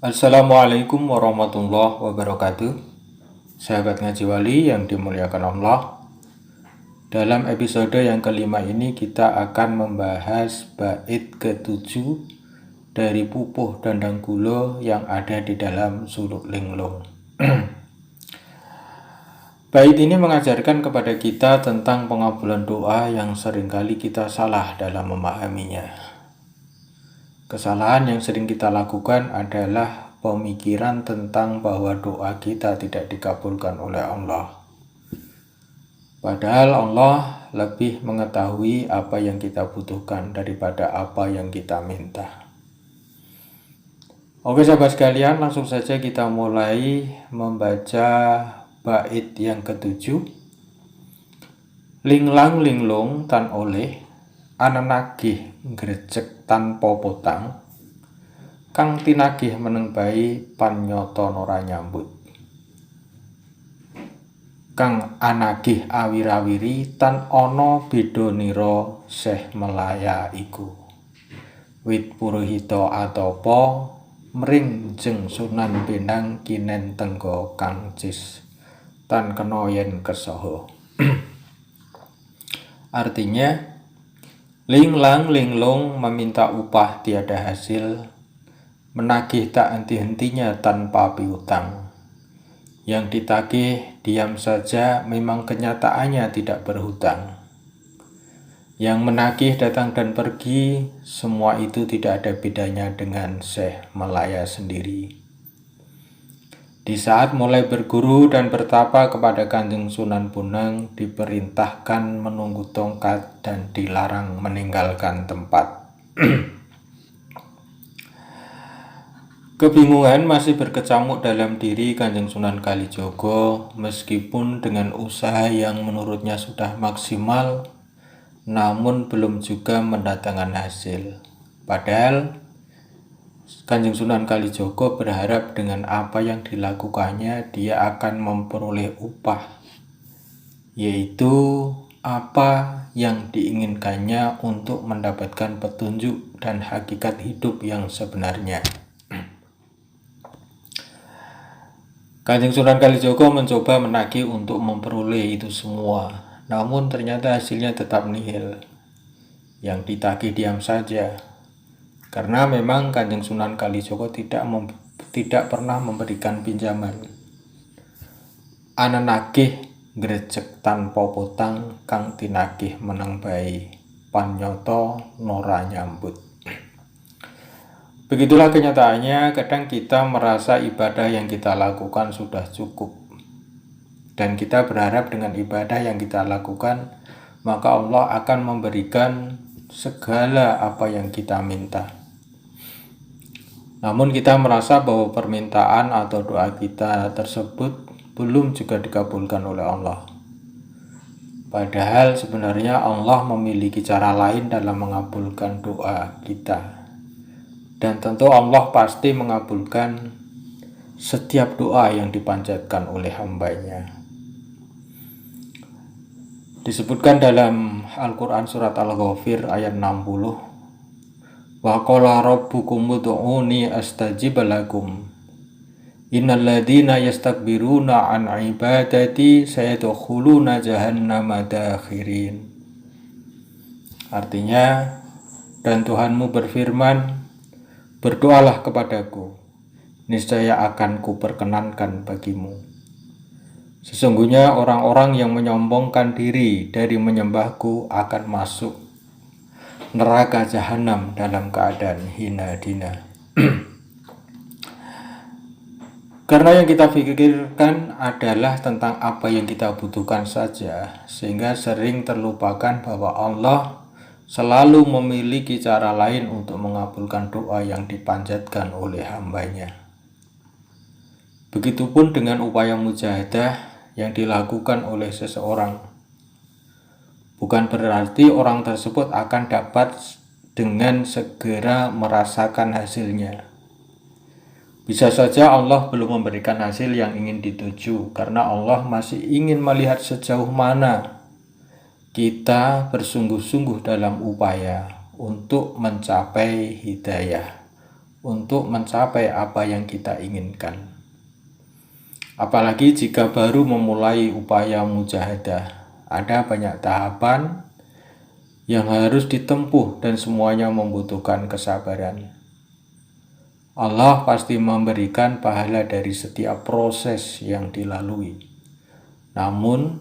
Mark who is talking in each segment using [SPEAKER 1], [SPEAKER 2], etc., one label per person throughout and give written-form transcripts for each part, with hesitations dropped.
[SPEAKER 1] Assalamualaikum warahmatullahi wabarakatuh. Sahabat Ngaji Wali yang dimuliakan Allah. Dalam episode yang kelima ini kita akan membahas bait ketujuh dari Pupuh Dandang Gulo yang ada di dalam Suluk Linglung. Bait ini mengajarkan kepada kita tentang pengabulan doa yang seringkali kita salah dalam memahaminya. Kesalahan yang sering kita lakukan adalah pemikiran tentang bahwa doa kita tidak dikabulkan oleh Allah. Padahal Allah lebih mengetahui apa yang kita butuhkan daripada apa yang kita minta. Oke sahabat sekalian, langsung saja kita mulai membaca bait yang ketujuh. Linglang linglung tan oleh ananagih ngrecek tanpa potang kang tinagih meneng bae panyata ora nyambut kang anagih awir-awiri tan ana bedhanira seh melaya iku wit puruhita atapa mring jeng Sunan Benang kinen tenggo kang cis tan kena yen kesaha. Artinya, linglang linglung meminta upah tiada hasil, menagih tak henti-hentinya tanpa piutang. Yang ditagih diam saja memang kenyataannya tidak berhutang. Yang menagih datang dan pergi, semua itu tidak ada bedanya dengan Syekh Melaya sendiri. Di saat mulai berguru dan bertapa kepada Kanjeng Sunan Bonang, diperintahkan menunggu tongkat dan dilarang meninggalkan tempat. Kebingungan masih berkecamuk dalam diri Kanjeng Sunan Kalijogo, meskipun dengan usaha yang menurutnya sudah maksimal, namun belum juga mendatangkan hasil. Padahal Kanjeng Sunan Kalijogo berharap dengan apa yang dilakukannya dia akan memperoleh upah, yaitu apa yang diinginkannya untuk mendapatkan petunjuk dan hakikat hidup yang sebenarnya. Kanjeng Sunan Kalijogo mencoba menagih untuk memperoleh itu semua, namun ternyata hasilnya tetap nihil. Yang ditagih diam saja. Karena memang Kanjeng Sunan Kalijogo tidak pernah memberikan pinjaman. Ananagih ngrecek tanpa potang kang tinagih meneng bae panyata nora nyambut. Begitulah kenyataannya, kadang kita merasa ibadah yang kita lakukan sudah cukup. Dan kita berharap dengan ibadah yang kita lakukan, maka Allah akan memberikan segala apa yang kita minta. Namun kita merasa bahwa permintaan atau doa kita tersebut belum juga dikabulkan oleh Allah. Padahal sebenarnya Allah memiliki cara lain dalam mengabulkan doa kita. Dan tentu Allah pasti mengabulkan setiap doa yang dipanjatkan oleh hambanya. Disebutkan dalam Al-Quran surat Al-Ghafir ayat 60, wa qala rabbukum ud'uni astajib lakum innal ladzina yastakbiruna an ibadati sayadkhuluna jahannama dakhirin. Artinya, dan Tuhanmu berfirman, berdoalah kepadaku, niscaya akan kuperkenankan bagimu. Sesungguhnya orang-orang yang menyombongkan diri dari menyembahku akan masuk neraka jahanam dalam keadaan hina dina. Karena yang kita pikirkan adalah tentang apa yang kita butuhkan saja, sehingga sering terlupakan bahwa Allah selalu memiliki cara lain untuk mengabulkan doa yang dipanjatkan oleh hambanya. Begitupun dengan upaya mujahadah yang dilakukan oleh seseorang. Bukan berarti orang tersebut akan dapat dengan segera merasakan hasilnya. Bisa saja Allah belum memberikan hasil yang ingin dituju, karena Allah masih ingin melihat sejauh mana kita bersungguh-sungguh dalam upaya untuk mencapai hidayah, untuk mencapai apa yang kita inginkan. Apalagi jika baru memulai upaya mujahadah, ada banyak tahapan yang harus ditempuh dan semuanya membutuhkan kesabaran. Allah pasti memberikan pahala dari setiap proses yang dilalui. Namun,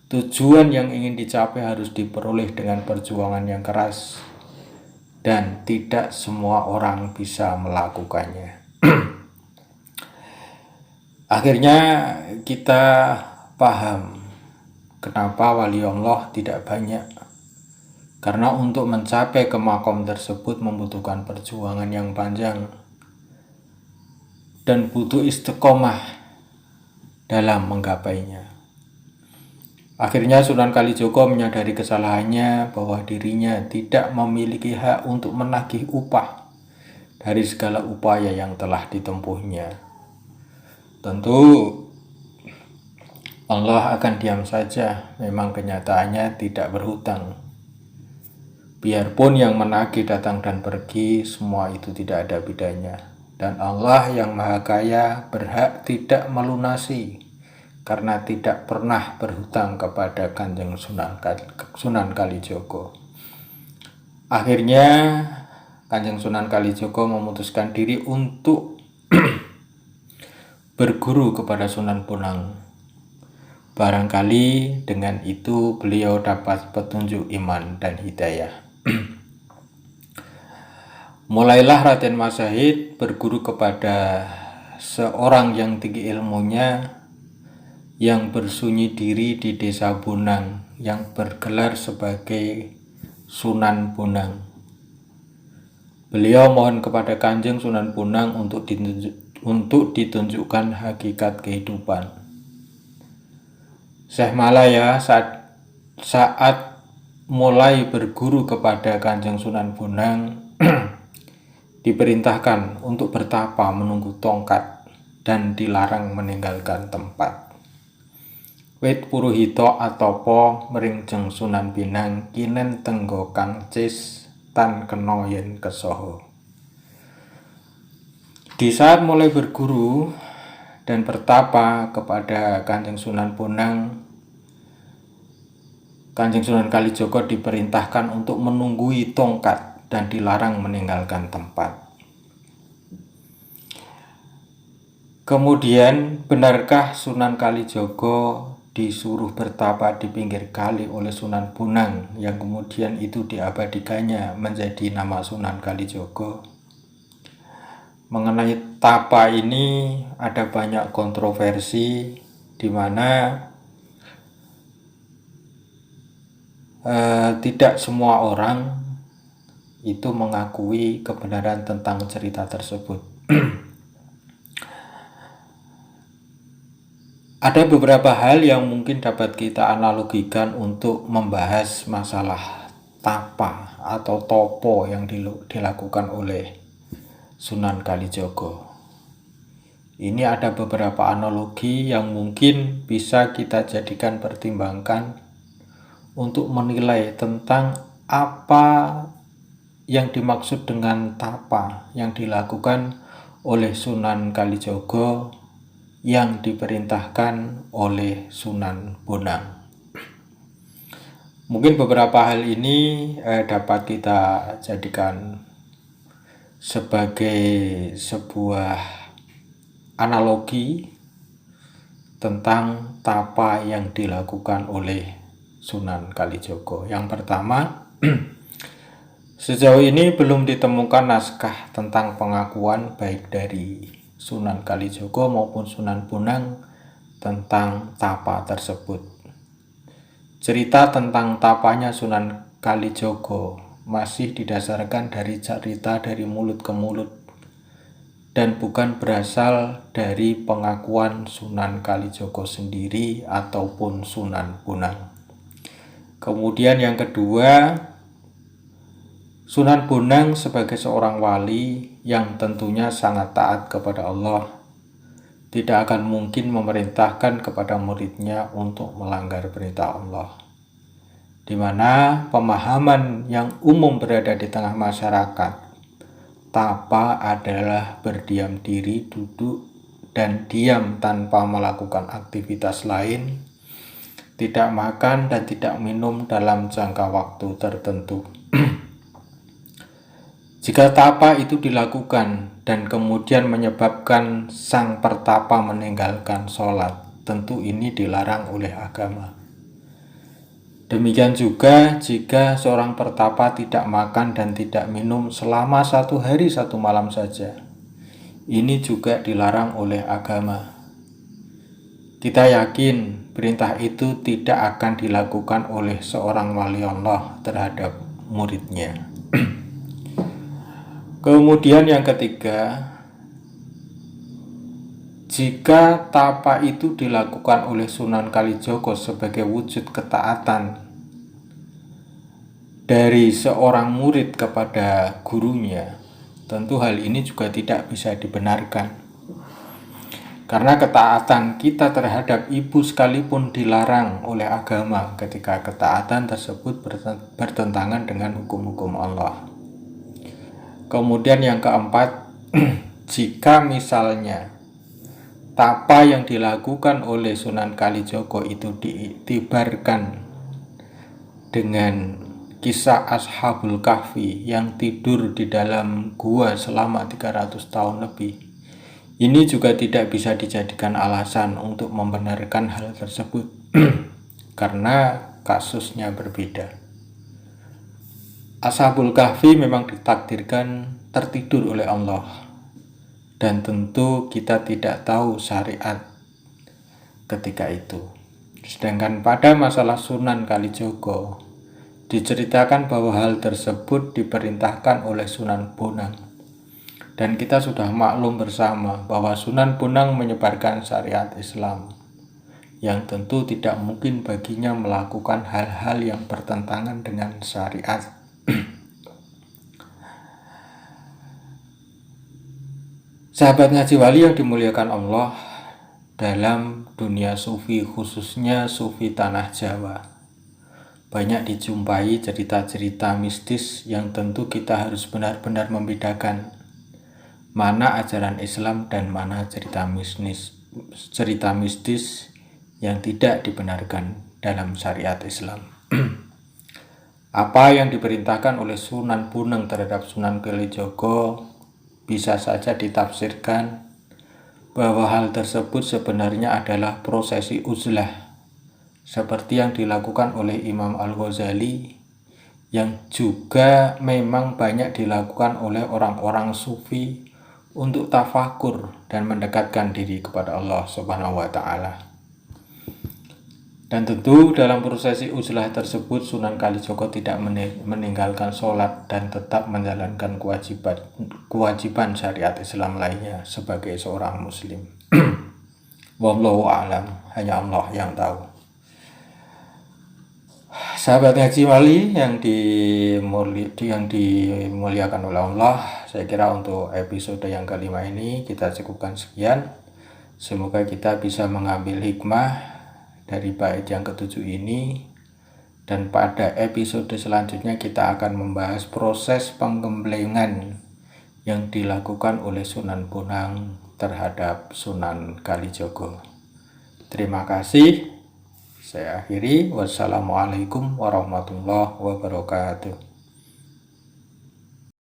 [SPEAKER 1] tujuan yang ingin dicapai harus diperoleh dengan perjuangan yang keras, dan tidak semua orang bisa melakukannya. Akhirnya kita paham kenapa wali Allah tidak banyak. Karena untuk mencapai ke makom tersebut membutuhkan perjuangan yang panjang dan butuh istiqomah dalam menggapainya. Akhirnya Sunan Kalijogo menyadari kesalahannya bahwa dirinya tidak memiliki hak untuk menagih upah dari segala upaya yang telah ditempuhnya. Tentu Allah akan diam saja, memang kenyataannya tidak berhutang. Biarpun yang menagih datang dan pergi, semua itu tidak ada bedanya. Dan Allah yang Maha Kaya berhak tidak melunasi, karena tidak pernah berhutang kepada Kanjeng Sunan Kalijogo. Akhirnya Kanjeng Sunan Kalijogo memutuskan diri untuk berguru kepada Sunan Bonang. Barangkali dengan itu beliau dapat petunjuk iman dan hidayah. Mulailah Raden Masahid berguru kepada seorang yang tinggi ilmunya, yang bersunyi diri di desa Bonang, yang bergelar sebagai Sunan Bonang. Beliau mohon kepada Kanjeng Sunan Bonang untuk ditunjukkan hakikat kehidupan. Syekh Malaya saat mulai berguru kepada Kanjeng Sunan Bonang diperintahkan untuk bertapa menunggu tongkat dan dilarang meninggalkan tempat. Wit Puruhito atopo meringjeng Sunan Pinang kinen tenggo kang cis tan kena yen kesoho. Di saat mulai berguru dan bertapa kepada Kanjeng Sunan Bonang, Kanjeng Sunan Kalijogo diperintahkan untuk menunggui tongkat dan dilarang meninggalkan tempat. Kemudian, benarkah Sunan Kalijogo disuruh bertapa di pinggir kali oleh Sunan Bonang yang kemudian itu diabadikannya menjadi nama Sunan Kalijogo? Mengenai tapa ini ada banyak kontroversi, di mana tidak semua orang itu mengakui kebenaran tentang cerita tersebut. Ada beberapa hal yang mungkin dapat kita analogikan untuk membahas masalah tapa atau topo yang dilakukan oleh Sunan Kalijogo. Ini ada beberapa analogi yang mungkin bisa kita jadikan pertimbangkan untuk menilai tentang apa yang dimaksud dengan tapa yang dilakukan oleh Sunan Kalijogo yang diperintahkan oleh Sunan Bonang. Mungkin beberapa hal ini dapat kita jadikan sebagai sebuah analogi tentang tapa yang dilakukan oleh Sunan Kalijogo. Yang pertama, sejauh ini belum ditemukan naskah tentang pengakuan baik dari Sunan Kalijogo maupun Sunan Bonang tentang tapa tersebut. Cerita tentang tapanya Sunan Kalijogo masih didasarkan dari cerita dari mulut ke mulut dan bukan berasal dari pengakuan Sunan Kalijogo sendiri ataupun Sunan Bonang. Kemudian yang kedua, Sunan Bonang sebagai seorang wali yang tentunya sangat taat kepada Allah, tidak akan mungkin memerintahkan kepada muridnya untuk melanggar perintah Allah, di mana pemahaman yang umum berada di tengah masyarakat, tapa adalah berdiam diri, duduk dan diam tanpa melakukan aktivitas lain, tidak makan dan tidak minum dalam jangka waktu tertentu. Jika tapa itu dilakukan dan kemudian menyebabkan sang pertapa meninggalkan sholat, tentu ini dilarang oleh agama. Demikian juga jika seorang pertapa tidak makan dan tidak minum selama 1 hari 1 malam saja, ini juga dilarang oleh agama. Kita yakin perintah itu tidak akan dilakukan oleh seorang wali Allah terhadap muridnya. Kemudian yang ketiga, jika tapa itu dilakukan oleh Sunan Kalijogo sebagai wujud ketaatan dari seorang murid kepada gurunya, tentu hal ini juga tidak bisa dibenarkan. Karena ketaatan kita terhadap ibu sekalipun dilarang oleh agama ketika ketaatan tersebut bertentangan dengan hukum-hukum Allah. Kemudian yang keempat, jika misalnya tapa yang dilakukan oleh Sunan Kalijogo itu diitibarkan dengan kisah Ashabul Kahfi yang tidur di dalam gua selama 300 tahun lebih, ini juga tidak bisa dijadikan alasan untuk membenarkan hal tersebut karena kasusnya berbeda. Ashabul Kahfi memang ditakdirkan tertidur oleh Allah, dan tentu kita tidak tahu syariat ketika itu. Sedangkan pada masalah Sunan Kalijogo diceritakan bahwa hal tersebut diperintahkan oleh Sunan Bonang, dan kita sudah maklum bersama bahwa Sunan Bonang menyebarkan syariat Islam yang tentu tidak mungkin baginya melakukan hal-hal yang bertentangan dengan syariat. Sahabat Ngaji Wali yang dimuliakan Allah, dalam dunia sufi, khususnya sufi tanah Jawa, banyak dijumpai cerita-cerita mistis yang tentu kita harus benar-benar membedakan mana ajaran Islam dan mana cerita mistis yang tidak dibenarkan dalam syariat Islam. Apa yang diperintahkan oleh Sunan Bonang terhadap Sunan Kalijogo bisa saja ditafsirkan bahwa hal tersebut sebenarnya adalah prosesi uzlah, seperti yang dilakukan oleh Imam Al-Ghazali, yang juga memang banyak dilakukan oleh orang-orang sufi untuk tafakur dan mendekatkan diri kepada Allah Subhanahu wa Ta'ala. Dan tentu dalam prosesi uzlah tersebut Sunan Kalijogo tidak meninggalkan sholat dan tetap menjalankan kewajiban syariat Islam lainnya sebagai seorang muslim. Wallahu a'lam, hanya Allah yang tahu. Sahabat Ngaji Wali yang dimuliakan oleh Allah, saya kira untuk episode yang kelima ini kita cukupkan sekian. Semoga kita bisa mengambil hikmah dari bait yang ketujuh ini, dan pada episode selanjutnya kita akan membahas proses penggemblengan yang dilakukan oleh Sunan Bonang terhadap Sunan Kalijogo. Terima kasih. Saya akhiri. Wassalamualaikum warahmatullahi wabarakatuh.